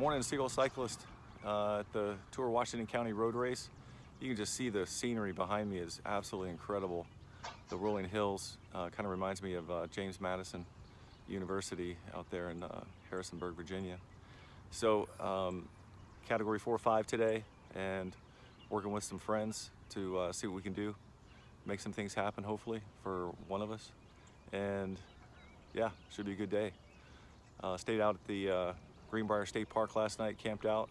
Morning, Seagull cyclist at the Tour Washington County Road Race. You can just see the scenery behind me is absolutely incredible. The rolling hills kind of reminds me of James Madison University out there in Harrisonburg, Virginia. So category 4-5 today, and working with some friends to see what we can do, make some things happen hopefully for one of us. And yeah, should be a good day. Stayed out at the Greenbrier State Park last night, camped out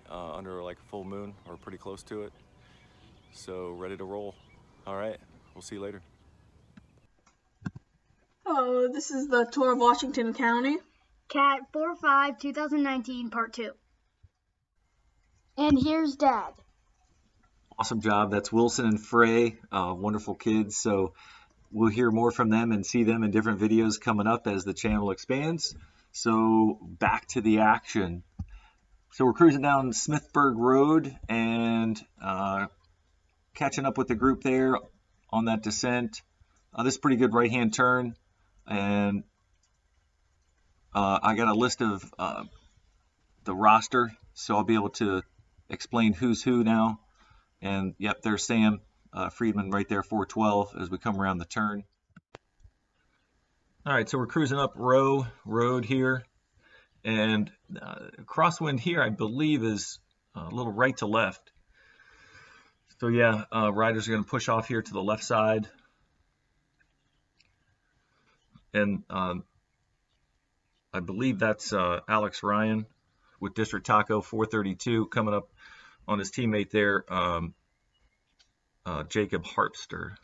under like a full moon or pretty close to it. So ready to roll. All right, we'll see you later. Hello, this is the Tour of Washington County. Cat 4-5 2019 Part 2. And here's Dad. Awesome job. That's Wilson and Freh, wonderful kids. So we'll hear more from them and see them in different videos coming up as the channel expands. So back to the action. So we're cruising down Smithsburg Road and catching up with the group there on that descent. This is a pretty good right-hand turn, and I got a list of the roster, so I'll be able to explain who's who now. And yep, there's Sam Friedman right there, 412, as we come around the turn. All right, so we're cruising up Row Road here, and crosswind here, I believe, is a little right to left. So yeah, riders are going to push off here to the left side, and I believe that's Alex Ryan with District Taco 432 coming up on his teammate there, Jacob Harpster.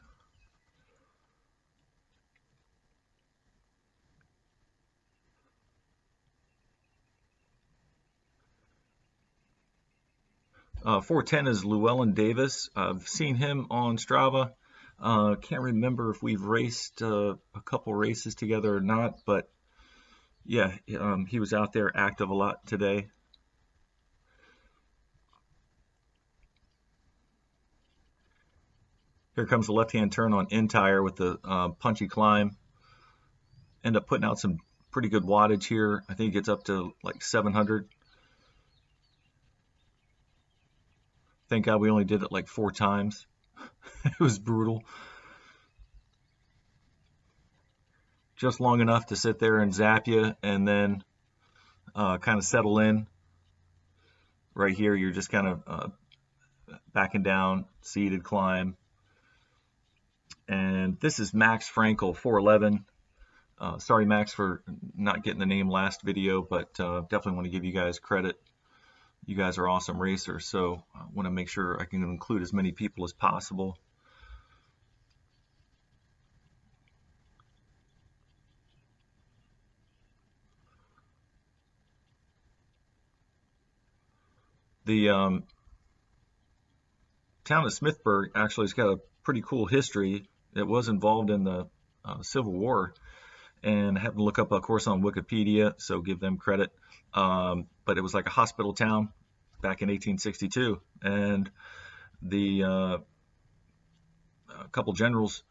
Uh, 410 is Llewellyn Davis. I've seen him on Strava. Can't remember if we've raced a couple races together or not, but yeah, he was out there active a lot today. Here comes the left-hand turn on in tire with the punchy climb. End up putting out some pretty good wattage here. I think it gets up to like 700. Thank God we only did it like 4 times. It was brutal. Just long enough to sit there and zap you, and then kind of settle in. Right here, you're just kind of backing down, seated climb. And this is Max Frankel, 411. Sorry, Max, for not getting the name last video, but definitely want to give you guys credit. You guys are awesome racers, so I want to make sure I can include as many people as possible. The town of Smithsburg actually has got a pretty cool history. It was involved in the Civil War, and I happened to look up, of course, on Wikipedia, so give them credit. But it was like a hospital town back in 1862, and the a couple generals,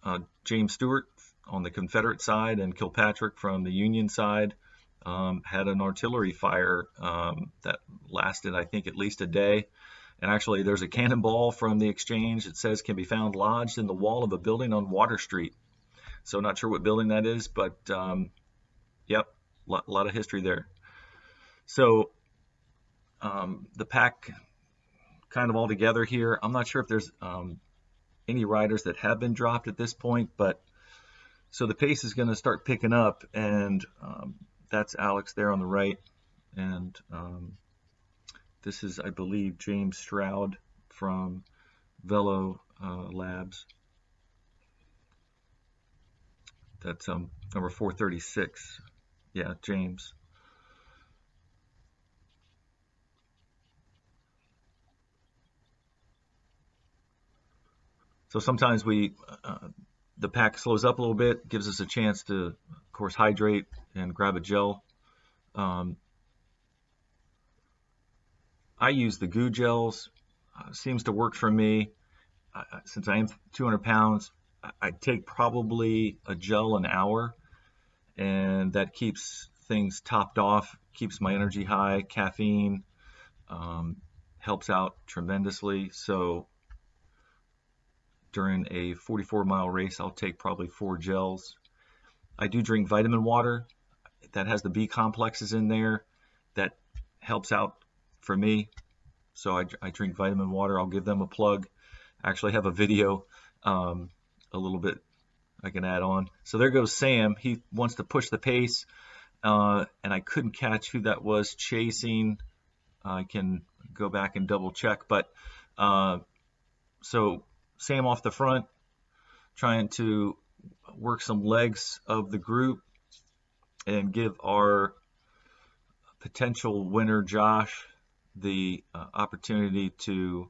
James Stewart on the Confederate side and Kilpatrick from the Union side, had an artillery fire that lasted, I think, at least a day. And actually, there's a cannonball from the exchange. It says can be found lodged in the wall of a building on Water Street. So not sure what building that is, but yep, a lot of history there. So the pack kind of all together here. I'm not sure if there's any riders that have been dropped at this point, but so the pace is going to start picking up, and that's Alex there on the right, and this is, I believe, James Stroud from Velo Labs. That's number 436. Yeah, James. So sometimes the pack slows up a little bit, gives us a chance to, of course, hydrate and grab a gel. I use the goo gels. Seems to work for me. Since I am 200 pounds, I take probably a gel an hour, and that keeps things topped off, keeps my energy high. Caffeine helps out tremendously. So during a 44-mile race, I'll take probably 4 gels. I do drink vitamin water that has the B complexes in there. That helps out for me. So I drink vitamin water. I'll give them a plug. I actually have a video a little bit I can add on. So there goes Sam. He wants to push the pace, and I couldn't catch who that was chasing. I can go back and double check, but so Sam off the front, trying to work some legs of the group and give our potential winner Josh the opportunity to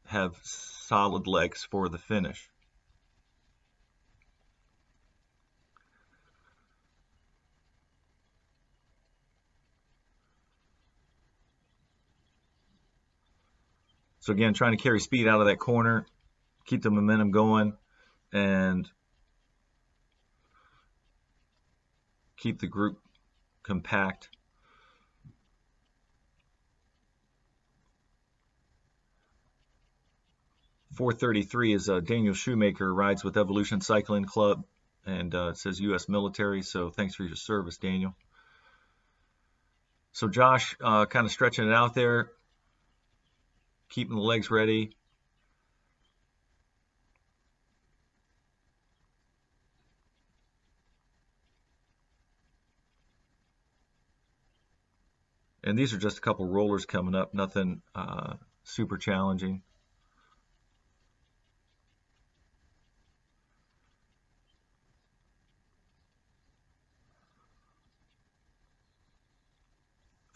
have solid legs for the finish. So again, trying to carry speed out of that corner, keep the momentum going, and keep the group compact. .433 is Daniel Shoemaker, rides with Evolution Cycling Club, and it says U.S. military, so thanks for your service, Daniel. So Josh kind of stretching it out there, keeping the legs ready. And these are just a couple rollers coming up, nothing super challenging.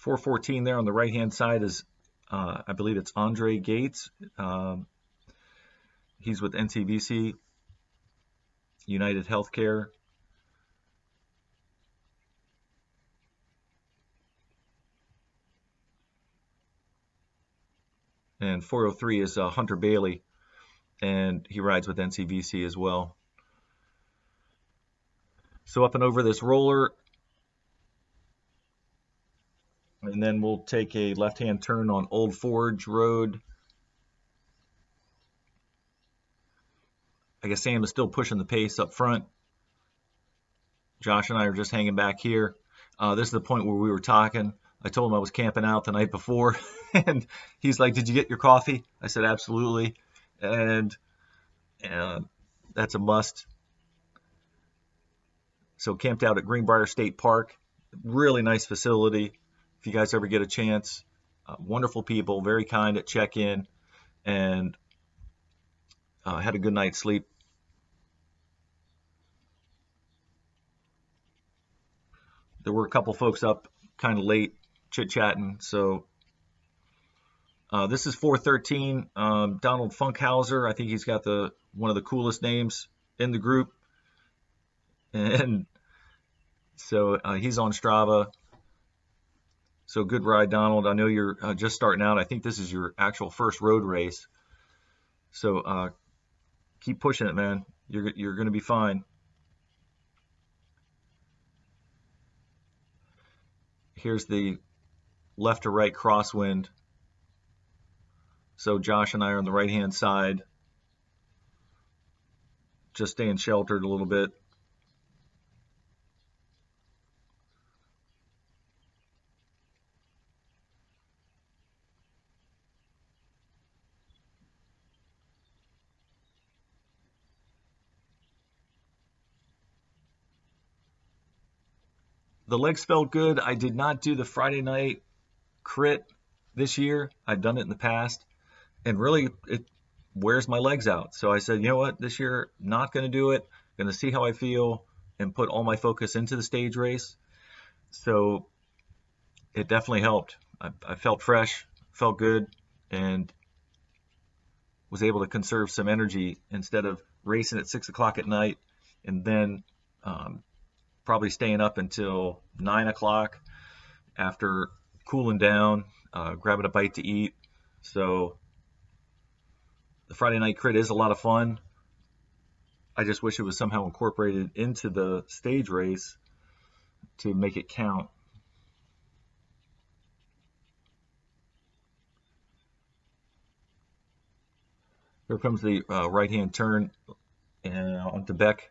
.414 there on the right-hand side is, I believe it's Andre Gates. He's with NCVC, United Healthcare. And 403 is Hunter Bailey, and he rides with NCVC as well. So up and over this roller, and then we'll take a left-hand turn on Old Forge Road. I guess Sam is still pushing the pace up front. Josh and I are just hanging back here. This is the point where we were talking. I told him I was camping out the night before, and he's like, "Did you get your coffee?" I said, "Absolutely," and that's a must. So camped out at Greenbrier State Park. Really nice facility. If you guys ever get a chance, wonderful people, very kind at check-in, and had a good night's sleep. There were a couple folks up kind of late chit-chatting, so this is 413. Donald Funkhauser, I think he's got one of the coolest names in the group, and so he's on Strava. So good ride, Donald. I know you're just starting out. I think this is your actual first road race, so keep pushing it, man. You're going to be fine. Here's the left to right crosswind. So Josh and I are on the right-hand side, just staying sheltered a little bit. The legs felt good. I did not do the Friday night crit this year. I've done it in the past, and really it wears my legs out. So I said, you know what, this year, not going to do it. Going to see how I feel and put all my focus into the stage race. So it definitely helped. I felt fresh, felt good, and was able to conserve some energy instead of racing at 6 o'clock at night and then probably staying up until 9 o'clock after cooling down, grabbing a bite to eat. So the Friday night crit is a lot of fun. I just wish it was somehow incorporated into the stage race. to make it count. Here comes the right-hand turn onto Beck.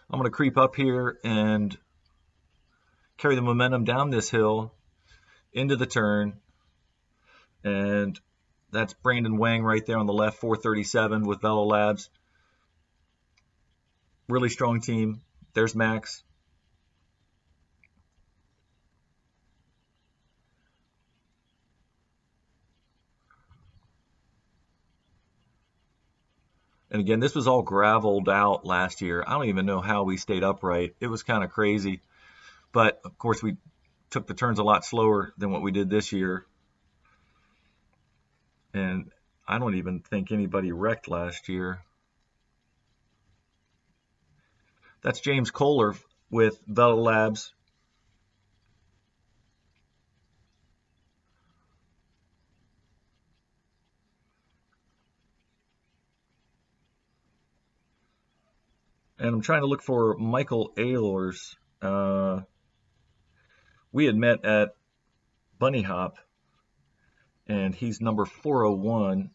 I'm going to creep up here and carry the momentum down this hill into the turn. And that's Brandon Wang right there on the left, 437 with Velo Labs. Really strong team. There's Max. And again, this was all graveled out last year. I don't even know how we stayed upright. It was kind of crazy. But of course, we took the turns a lot slower than what we did this year. And I don't even think anybody wrecked last year. That's James Kohler with Velo Labs. And I'm trying to look for Michael Ehlers. We had met at Bunny Hop, and he's number 401.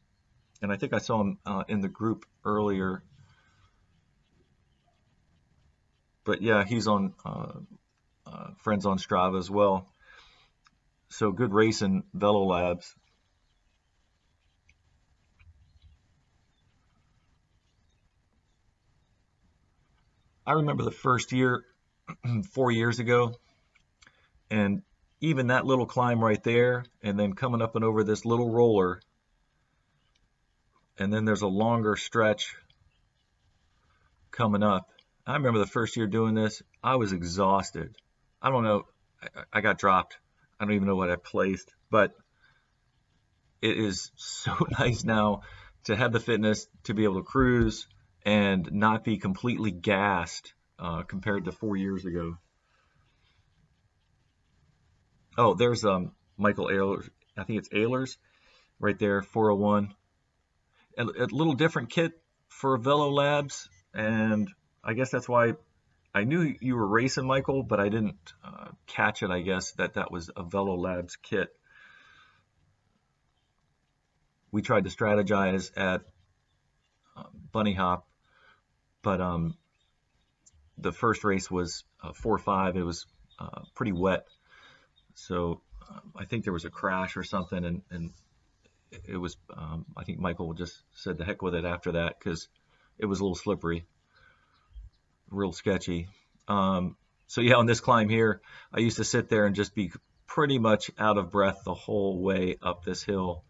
And I think I saw him in the group earlier. But yeah, he's on Friends on Strava as well. So good race in Velo Labs. I remember the first year, 4 years ago, and even that little climb right there, and then coming up and over this little roller, and then there's a longer stretch coming up. I remember the first year doing this, I was exhausted. I don't know, I got dropped. I don't even know what I placed, but it is so nice now to have the fitness to be able to cruise and not be completely gassed compared to 4 years ago. Oh, there's Michael Ehlers. I think it's Ehlers right there, 401. A little different kit for Velo Labs, and I guess that's why I knew you were racing, Michael, but I didn't catch it, I guess, that was a Velo Labs kit. We tried to strategize at Bunny Hop, but the first race was 4-5. It was pretty wet, so I think there was a crash or something, and it was I think Michael just said the heck with it after that because it was a little slippery, real sketchy. So yeah, on this climb here, I used to sit there and just be pretty much out of breath the whole way up this hill.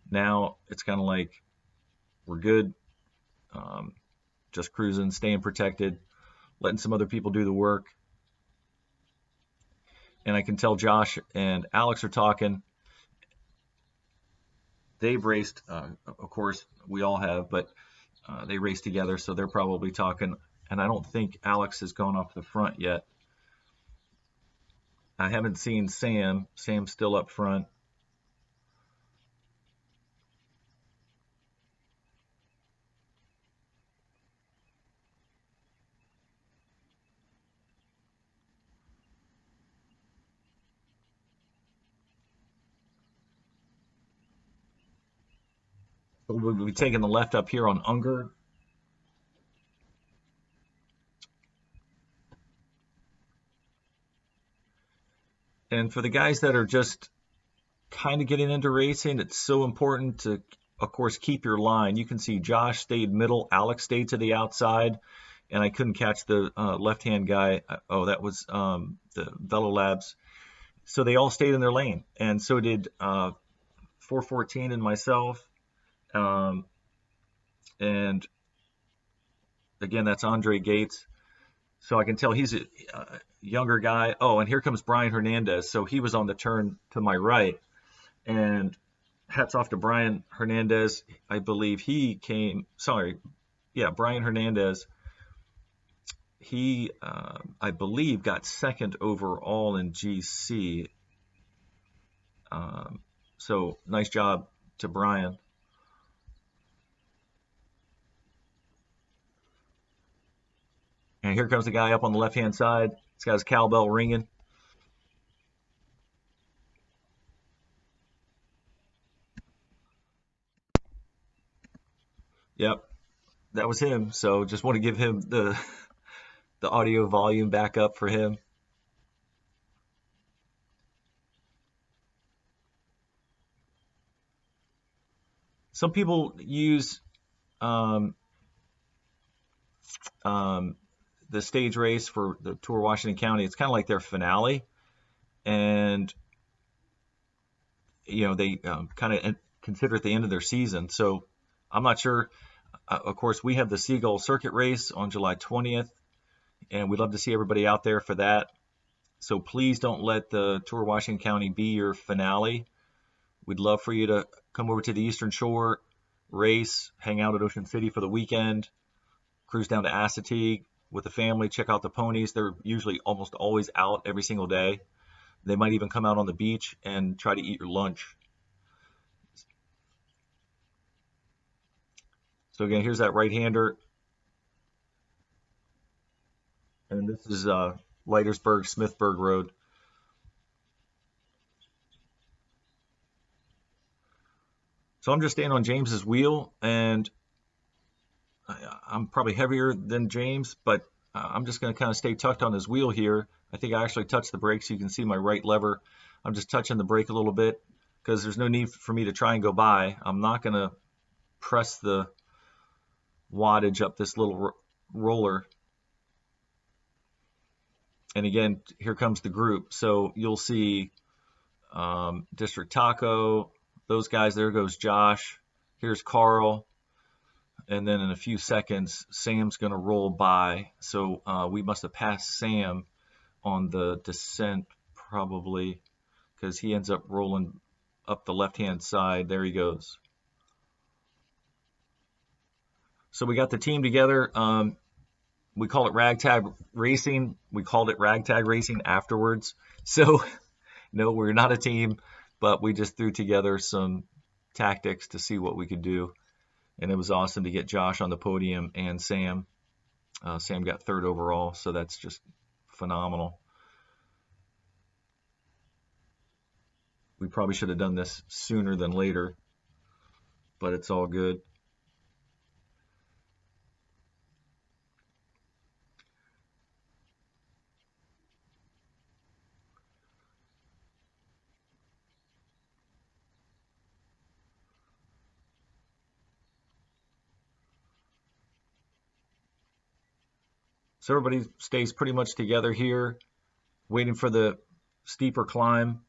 Now it's kind of like we're good, just cruising, staying protected, letting some other people do the work. And I can tell Josh and Alex are talking. They've raced, of course, we all have, but they race together, so they're probably talking. And I don't think Alex has gone off the front yet. I haven't seen Sam. Sam's still up front. We'll be taking the left up here on Unger. And for the guys that are just kind of getting into racing, it's so important to, of course, keep your line. You can see Josh stayed middle, Alex stayed to the outside, and I couldn't catch the left-hand guy. Oh, that was the Velo Labs. So they all stayed in their lane, and so did 414 and myself. And again, that's Andre Gates. So I can tell he's a younger guy. Oh, and here comes Brian Hernandez. So he was on the turn to my right. And hats off to Brian Hernandez. I believe he came, Brian Hernandez. He, I believe, got second overall in GC. So nice job to Brian. here comes the guy up on the left-hand side. He's got his cowbell ringing. Yep, that was him. So just want to give him the audio volume back up for him. Some people use the stage race for the Tour of Washington County. It's kind of like their finale, and they kind of consider it the end of their season. So I'm not sure. Of course, we have the Seagull Circuit race on July 20th, and we'd love to see everybody out there for that. So please don't let the Tour of Washington County be your finale. We'd love for you to come over to the Eastern Shore, race, hang out at Ocean City for the weekend, cruise down to Assateague with the family, check out the ponies. They're usually almost always out every single day. They might even come out on the beach and try to eat your lunch. So again, here's that right-hander. And this is Leitersburg, Smithsburg Road. So I'm just standing on James's wheel, and I'm probably heavier than James, but I'm just going to kind of stay tucked on his wheel here. I think I actually touched the brake, so you can see my right lever. I'm just touching the brake a little bit because there's no need for me to try and go by. I'm not going to press the wattage up this little roller. And again, here comes the group. So you'll see District Taco, those guys. There goes Josh. Here's Carl. And then in a few seconds, Sam's going to roll by. So we must have passed Sam on the descent probably, because he ends up rolling up the left-hand side. There he goes. So we got the team together. We call it ragtag racing. We called it ragtag racing afterwards. So no, we're not a team, but we just threw together some tactics to see what we could do. And it was awesome to get Josh on the podium and Sam. Sam got third overall, so that's just phenomenal. We probably should have done this sooner than later, but it's all good. So everybody stays pretty much together here, waiting for the steeper climb.